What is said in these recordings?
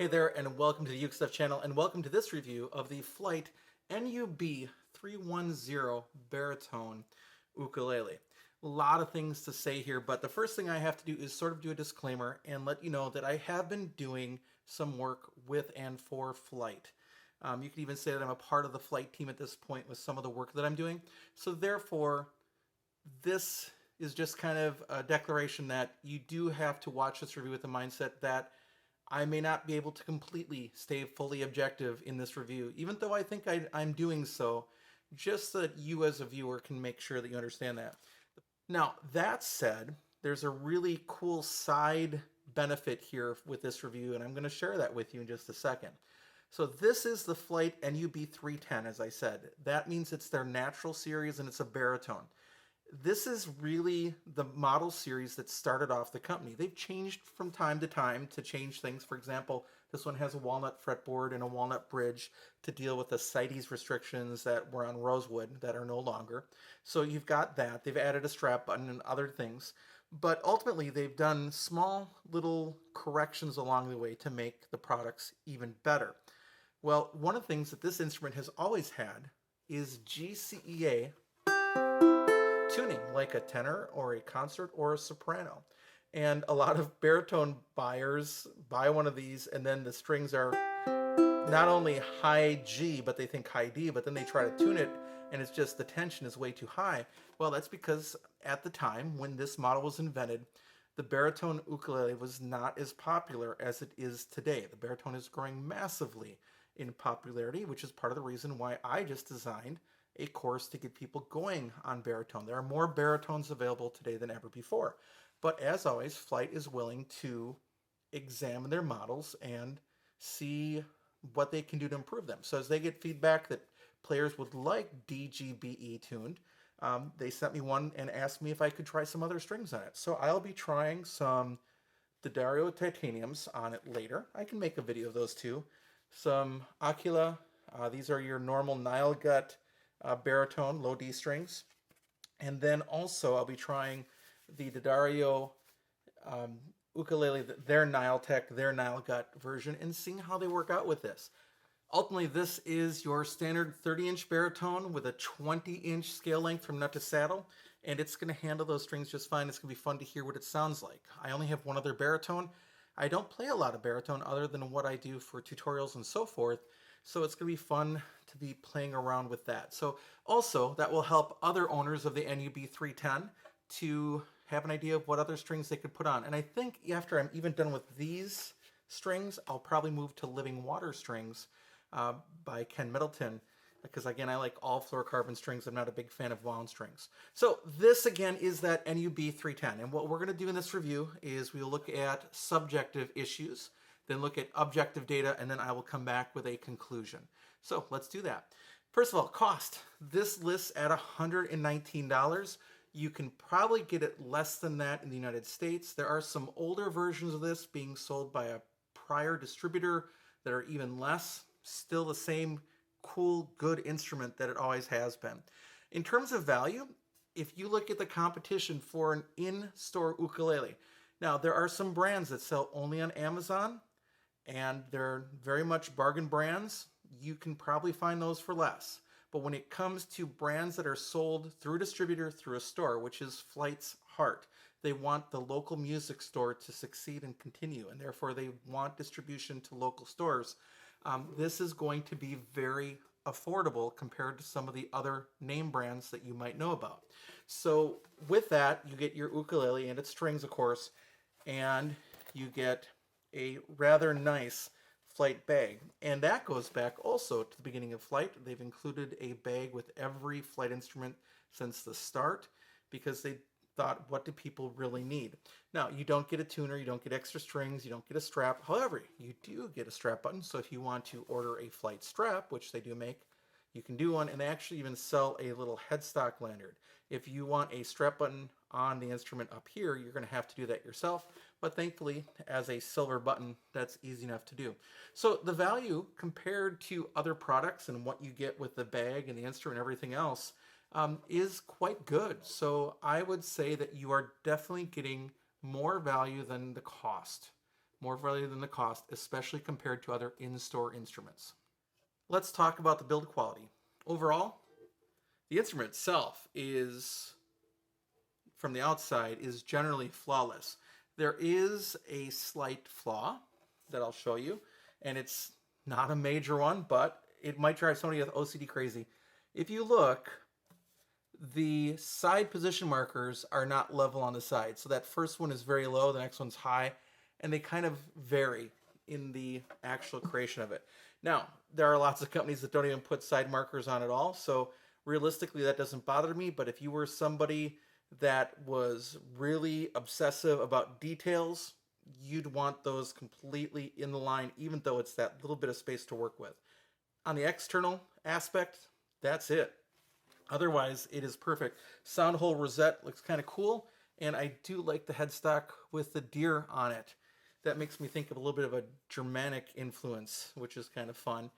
Hey there, and welcome to the UkeStuff channel, and welcome to this review of the Flight NUB310 Baritone Ukulele. A lot of things to say here, but the first thing I have to do is sort of do a disclaimer and let you know that I have been doing some work with and for Flight. You can even say that I'm a part of the Flight team at this point with some of the work that I'm doing. So therefore, this is just kind of a declaration that you do have to watch this review with the mindset that I may not be able to completely stay fully objective in this review, even though I think I'm doing so, just so that you as a viewer can make sure that you understand that. Now, that said, there's a really cool side benefit here with this review, and I'm going to share that with you in just a second. So this is the Flight NUB310, as I said. That means it's their natural series and it's a baritone. This is really the model series that started off the company. They've changed from time to time to change things. For example, this one has a walnut fretboard and a walnut bridge to deal with the CITES restrictions that were on rosewood that are no longer. So you've got that. They've added a strap button and other things. But ultimately, they've done small little corrections along the way to make the products even better. Well, one of the things that this instrument has always had is GCEA tuning, like a tenor or a concert or a soprano. And a lot of baritone buyers buy one of these and then the strings are not only high G, but they think high D, but then they try to tune it and it's just the tension is way too high. Well, that's because at the time when this model was invented, the baritone ukulele was not as popular as it is today. The baritone is growing massively in popularity, which is part of the reason why I just designed a course to get people going on baritone. There are more baritones available today than ever before. But as always, Flight is willing to examine their models and see what they can do to improve them. So as they get feedback that players would like DGBE tuned, they sent me one and asked me if I could try some other strings on it. So I'll be trying some Dario titaniums on it later. I can make a video of those too. Some Aquila, these are your normal Nile gut baritone, low D strings. And then also I'll be trying the Dario ukulele, their Nile Tech, their Nile Gut version, and seeing how they work out with this. Ultimately, this is your standard 30-inch baritone with a 20-inch scale length from nut to saddle, and it's going to handle those strings just fine. It's going to be fun to hear what it sounds like. I only have one other baritone. I don't play a lot of baritone other than what I do for tutorials and so forth, so it's going to be fun to be playing around with that. So also, that will help other owners of the NUB310 to have an idea of what other strings they could put on. And I think after I'm even done with these strings, I'll probably move to Living Water Strings by Ken Middleton, because again, I like all fluorocarbon strings. I'm not a big fan of wound strings. So this again is that NUB310. And what we're going to do in this review is we'll look at subjective issues, then look at objective data, and then I will come back with a conclusion. So let's do that. First of all, cost. This lists at $119. You can probably get it less than that in the United States. There are some older versions of this being sold by a prior distributor that are even less. Still the same cool, good instrument that it always has been. In terms of value, if you look at the competition for an in-store ukulele, now there are some brands that sell only on Amazon, and they're very much bargain brands. You can probably find those for less. But when it comes to brands that are sold through a distributor, through a store, which is Flight's heart, they want the local music store to succeed and continue, and therefore they want distribution to local stores. This is going to be very affordable compared to some of the other name brands that you might know about. So with that, you get your ukulele and its strings, of course, and you get a rather nice Flight bag. And that goes back also to the beginning of Flight. They've included a bag with every Flight instrument since the start because they thought, what do people really need? Now, you don't get a tuner, you don't get extra strings, you don't get a strap. However, you do get a strap button. So if you want to order a Flight strap, which they do make, you can do one, and they actually even sell a little headstock lanyard. If you want a strap button on the instrument up here, you're going to have to do that yourself. But thankfully, as a silver button, that's easy enough to do. So the value compared to other products and what you get with the bag and the instrument and everything else is quite good. So I would say that you are definitely getting more value than the cost. more value than the cost, especially compared to other in-store instruments. Let's talk about the build quality. Overall, the instrument itself is, from the outside, is generally flawless. There is a slight flaw that I'll show you, and it's not a major one, but it might drive somebody with OCD crazy. If you look, the side position markers are not level on the side. So that first one is very low, the next one's high, and they kind of vary in the actual creation of it. Now, there are lots of companies that don't even put side markers on at all, so realistically that doesn't bother me, but if you were somebody that was really obsessive about details, you'd want those completely in the line, even though it's that little bit of space to work with. On the external aspect, that's it. Otherwise, it is perfect. Sound hole rosette looks kind of cool, and I do like the headstock with the deer on it. That makes me think of a little bit of a Germanic influence, which is kind of fun.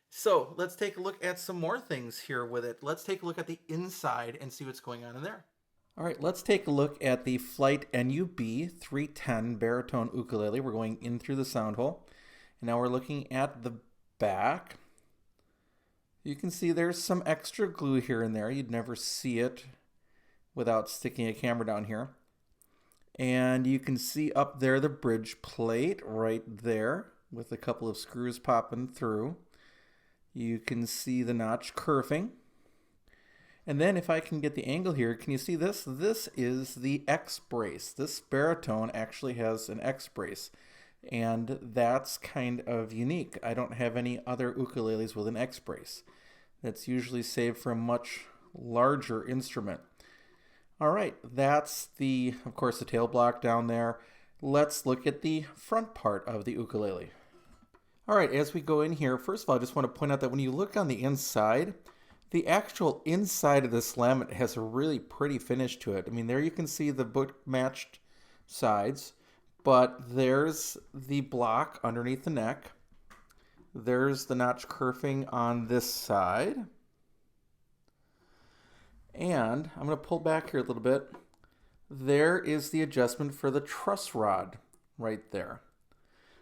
So let's take a look at some more things here with it. Let's take a look at the inside and see what's going on in there. All right, let's take a look at the Flight NUB310 Baritone Ukulele. We're going in through the sound hole. And now we're looking at the back. You can see there's some extra glue here and there. You'd never see it without sticking a camera down here. And you can see up there the bridge plate right there with a couple of screws popping through. You can see the notch curving. And then if I can get the angle here, can you see this? This is the X brace. This baritone actually has an X brace. And that's kind of unique. I don't have any other ukuleles with an X brace. That's usually saved for a much larger instrument. All right, that's of course, the tail block down there. Let's look at the front part of the ukulele. All right, as we go in here, first of all, I just want to point out that when you look on the inside, the actual inside of this laminate has a really pretty finish to it. I mean, there you can see the book-matched sides, but there's the block underneath the neck. There's the notch kerfing on this side. And I'm going to pull back here a little bit. There is the adjustment for the truss rod right there.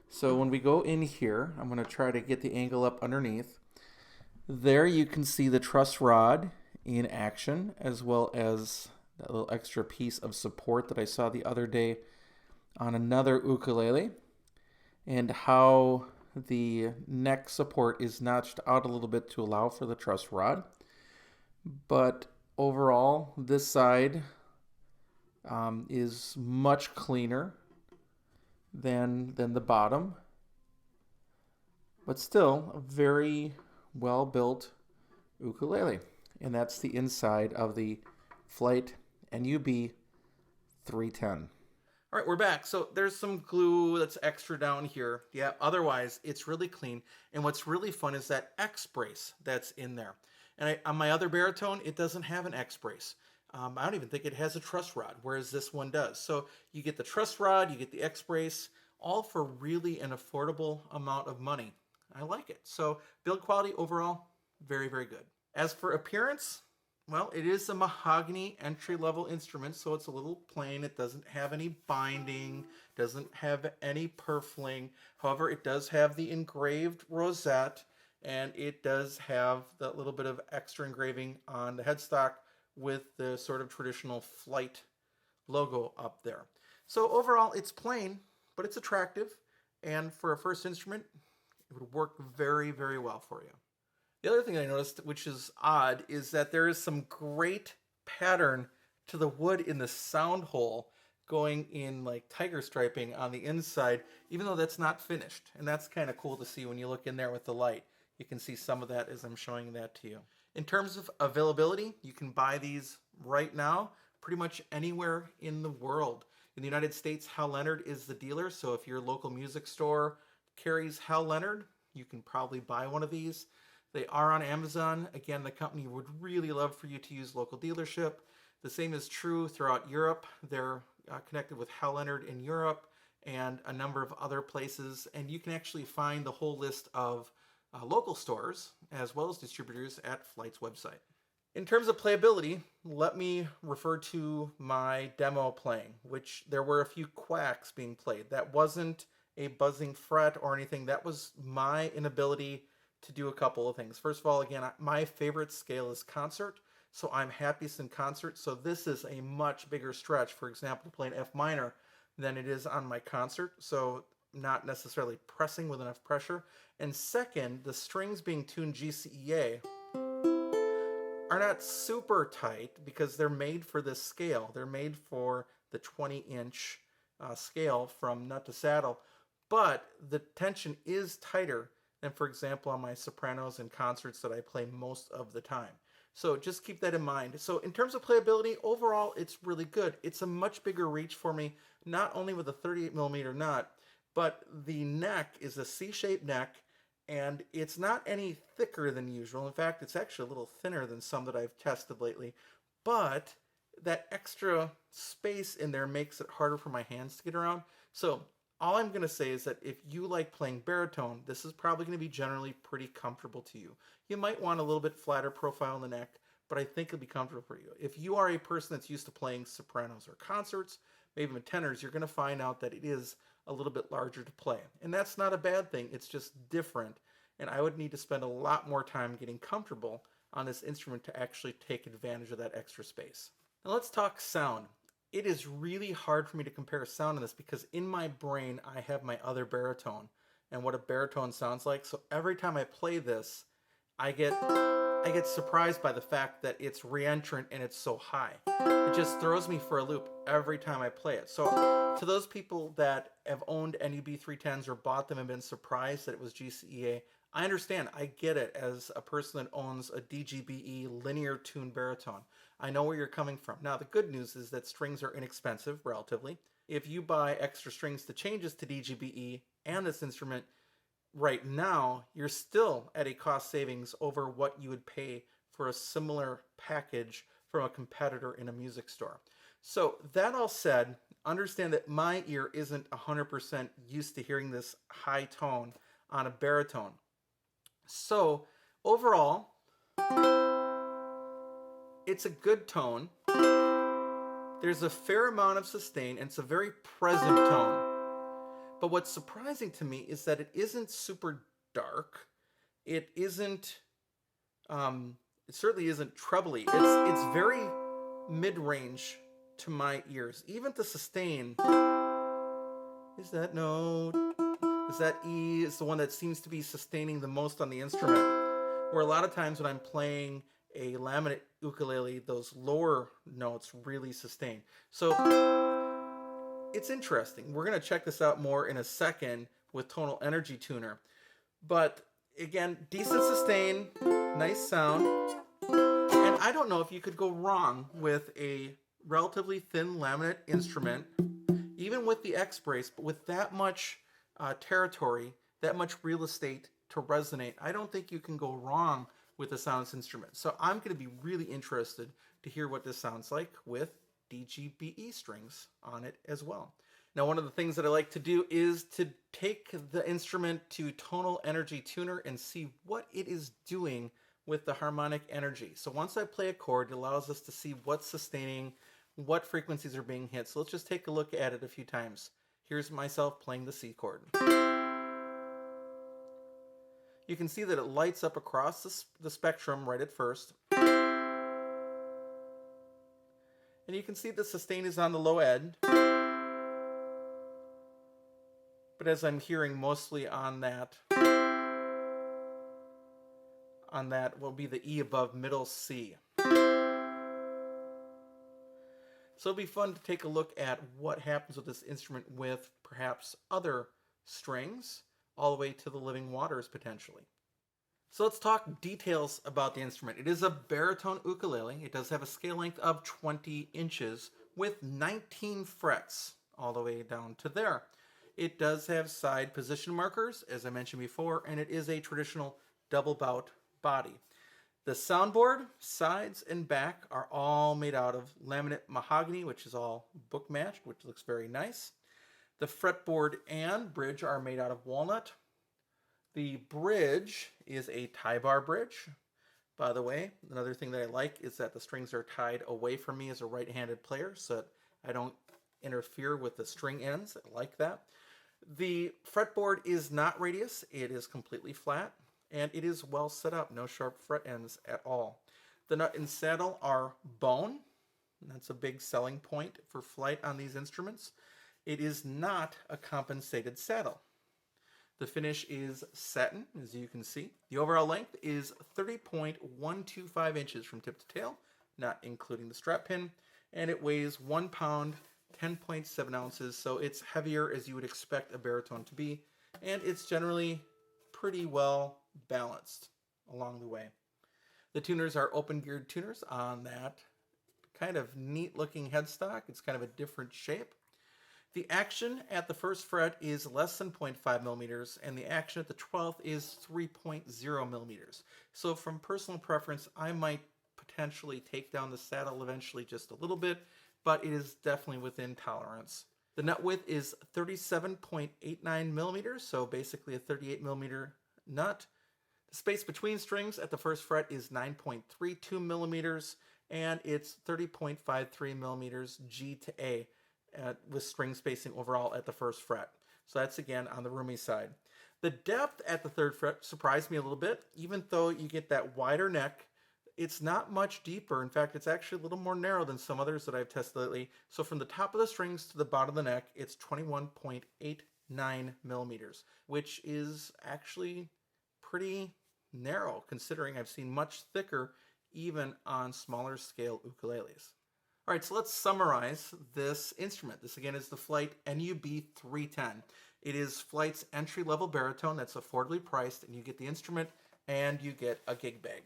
So when we go in here, I'm going to try to get the angle up underneath. There you can see the truss rod in action, as well as that little extra piece of support that I saw the other day on another ukulele, and how the neck support is notched out a little bit to allow for the truss rod. But overall, this side is much cleaner than the bottom, but still a very well built ukulele. And that's the inside of the Flight NUB310. All right, we're back. So there's some glue that's extra down here. Yeah, otherwise it's really clean. And what's really fun is that X brace that's in there. And on my other baritone, it doesn't have an X brace. I don't even think it has a truss rod, whereas this one does. So you get the truss rod, you get the X brace, all for really an affordable amount of money. I like it. So build quality overall, very, very good. As for appearance, well, it is a mahogany entry-level instrument, so it's a little plain. It doesn't have any binding, doesn't have any purfling. However, it does have the engraved rosette, and it does have that little bit of extra engraving on the headstock with the sort of traditional Flight logo up there. So overall, it's plain, but it's attractive, and for a first instrument, it would work very, very well for you. The other thing I noticed, which is odd, is that there is some great pattern to the wood in the sound hole going in like tiger striping on the inside, even though that's not finished. And that's kind of cool to see when you look in there with the light. You can see some of that as I'm showing that to you. In terms of availability, you can buy these right now pretty much anywhere in the world. In the United States, Hal Leonard is the dealer, so if your local music store carries Hal Leonard, you can probably buy one of these. They are on Amazon. Again, the company would really love for you to use local dealership. The same is true throughout Europe. They're connected with Hal Leonard in Europe and a number of other places. And you can actually find the whole list of local stores as well as distributors at Flight's website. In terms of playability, let me refer to my demo playing, which there were a few quacks being played. That wasn't a buzzing fret or anything. That was my inability to do a couple of things. First of all, again, my favorite scale is concert, so I'm happiest in concert. So this is a much bigger stretch, for example, to play an F minor than it is on my concert. So not necessarily pressing with enough pressure. And second, the strings being tuned GCEA are not super tight because they're made for this scale. They're made for the 20-inch scale from nut to saddle, but the tension is tighter than, for example, on my sopranos and concerts that I play most of the time. So just keep that in mind. So in terms of playability, overall, it's really good. It's a much bigger reach for me, not only with a 38 millimeter nut, but the neck is a C-shaped neck, and it's not any thicker than usual. In fact, it's actually a little thinner than some that I've tested lately, but that extra space in there makes it harder for my hands to get around. So all I'm going to say is that if you like playing baritone, this is probably going to be generally pretty comfortable to you. You might want a little bit flatter profile in the neck, but I think it'll be comfortable for you. If you are a person that's used to playing sopranos or concerts, maybe even tenors, you're going to find out that it is a little bit larger to play. And that's not a bad thing. It's just different. And I would need to spend a lot more time getting comfortable on this instrument to actually take advantage of that extra space. Now let's talk sound. It is really hard for me to compare sound on this because in my brain I have my other baritone and what a baritone sounds like. So every time I play this, I get surprised by the fact that it's reentrant and it's so high. It just throws me for a loop every time I play it. So to those people that have owned NUB310s or bought them and been surprised that it was GCEA, I understand. I get it as a person that owns a DGBE linear tuned baritone. I know where you're coming from. Now, the good news is that strings are inexpensive, relatively. If you buy extra strings to changes to DGBE and this instrument, right now, you're still at a cost savings over what you would pay for a similar package from a competitor in a music store. So that all said, understand that my ear isn't 100% used to hearing this high tone on a baritone. So overall, it's a good tone. There's a fair amount of sustain, and it's a very present tone. But what's surprising to me is that it isn't super dark. It isn't, it certainly isn't trebly. It's very mid-range to my ears. Even the sustain is that note, is that E is the one that seems to be sustaining the most on the instrument. Where a lot of times when I'm playing a laminate ukulele, those lower notes really sustain. So it's interesting. We're going to check this out more in a second with Tonal Energy Tuner. But again, decent sustain, nice sound. And I don't know if you could go wrong with a relatively thin laminate instrument, even with the X-brace, but with that much territory, that much real estate to resonate, I don't think you can go wrong with a sound instrument. So I'm going to be really interested to hear what this sounds like with DGBE strings on it as well. Now, one of the things that I like to do is to take the instrument to Tonal Energy Tuner and see what it is doing with the harmonic energy. So once I play a chord, it allows us to see what's sustaining, what frequencies are being hit. So let's just take a look at it a few times. Here's myself playing the C chord. You can see that it lights up across the spectrum right at first. And you can see the sustain is on the low end. But as I'm hearing mostly on that will be the E above middle C. So it'll be fun to take a look at what happens with this instrument with perhaps other strings, all the way to the living waters potentially. So let's talk details about the instrument. It is a baritone ukulele. It does have a scale length of 20 inches with 19 frets all the way down to there. It does have side position markers, as I mentioned before, and it is a traditional double bout body. The soundboard, sides, and back are all made out of laminate mahogany, which is all book matched, which looks very nice. The fretboard and bridge are made out of walnut. The bridge is a tie bar bridge. By the way, another thing that I like is that the strings are tied away from me as a right-handed player so that I don't interfere with the string ends. I like that. The fretboard is not radius, it is completely flat, and it is well set up, no sharp fret ends at all. The nut and saddle are bone, and that's a big selling point for flight on these instruments. It is not a compensated saddle. The finish is satin, as you can see. The overall length is 30.125 inches from tip to tail, not including the strap pin, and it weighs 1 pound, 10.7 ounces, so it's heavier as you would expect a baritone to be, and it's generally pretty well balanced along the way. The tuners are open-geared tuners on that kind of neat-looking headstock. It's kind of a different shape. The action at the first fret is less than 0.5 millimeters, and the action at the 12th is 3.0 millimeters. So from personal preference, I might potentially take down the saddle eventually just a little bit, but it is definitely within tolerance. The nut width is 37.89 millimeters, so basically a 38 millimeter nut. The space between strings at the first fret is 9.32 millimeters, and it's 30.53 millimeters G to A. With string spacing overall at the first fret. So that's again on the roomy side. The depth at the third fret surprised me a little bit. Even though you get that wider neck, it's not much deeper. In fact, it's actually a little more narrow than some others that I've tested lately. So from the top of the strings to the bottom of the neck, it's 21.89 millimeters, which is actually pretty narrow considering I've seen much thicker even on smaller scale ukuleles. All right, so let's summarize this instrument. This again is the Flight NUB310. It is Flight's entry-level baritone that's affordably priced, and you get the instrument and you get a gig bag.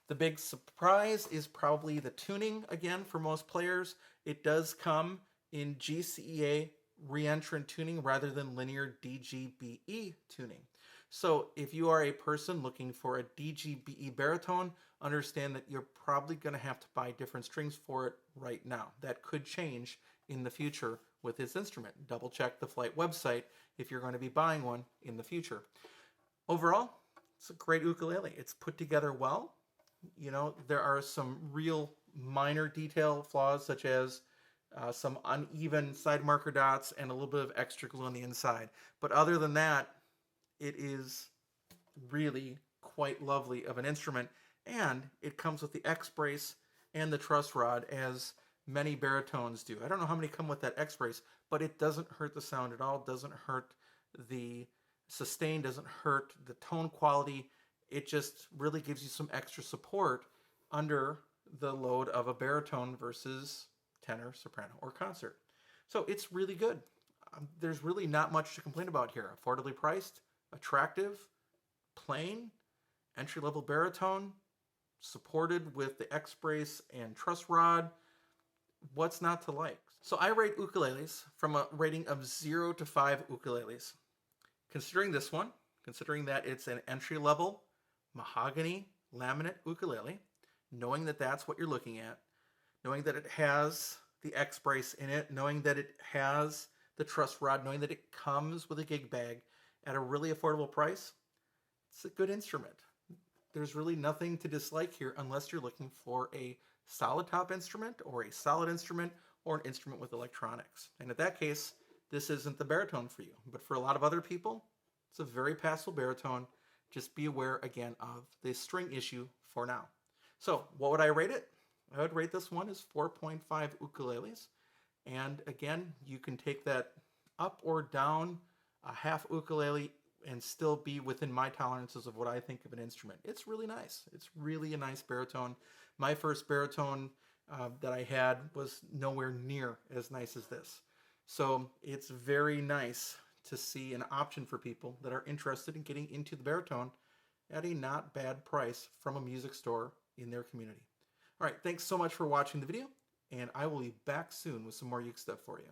The big surprise is probably the tuning again for most players. It does come in GCEA reentrant tuning rather than linear DGBE tuning. So if you are a person looking for a DGBE baritone, understand that you're probably going to have to buy different strings for it right now. That could change in the future with this instrument. Double check the Flight website if you're going to be buying one in the future. Overall, it's a great ukulele. It's put together well. You know, there are some real minor detail flaws such as some uneven side marker dots and a little bit of extra glue on the inside. But other than that, it is really quite lovely of an instrument, and it comes with the X brace and the truss rod as many baritones do. I don't know how many come with that X brace, but it doesn't hurt the sound at all. It doesn't hurt the sustain, doesn't hurt the tone quality. It just really gives you some extra support under the load of a baritone versus tenor, soprano, or concert. So it's really good. There's really not much to complain about here. Affordably priced, attractive, plain, entry-level baritone, supported with the X brace and truss rod. What's not to like? So I rate ukuleles from a rating of 0 to 5 ukuleles. Considering this one, considering that it's an entry-level mahogany laminate ukulele, knowing that that's what you're looking at, knowing that it has the X brace in it, knowing that it has the truss rod, knowing that it comes with a gig bag at a really affordable price, it's a good instrument. There's really nothing to dislike here unless you're looking for a solid top instrument or a solid instrument or an instrument with electronics. And in that case, this isn't the baritone for you. But for a lot of other people, it's a very passable baritone. Just be aware again of the string issue for now. So what would I rate it? I would rate this one as 4.5 ukuleles. And again, you can take that up or down a half ukulele and still be within my tolerances of what I think of an instrument. It's really nice. It's really a nice baritone. My first baritone that I had was nowhere near as nice as this. So it's very nice to see an option for people that are interested in getting into the baritone at a not bad price from a music store in their community. All right, thanks so much for watching the video, and I will be back soon with some more Uke stuff for you.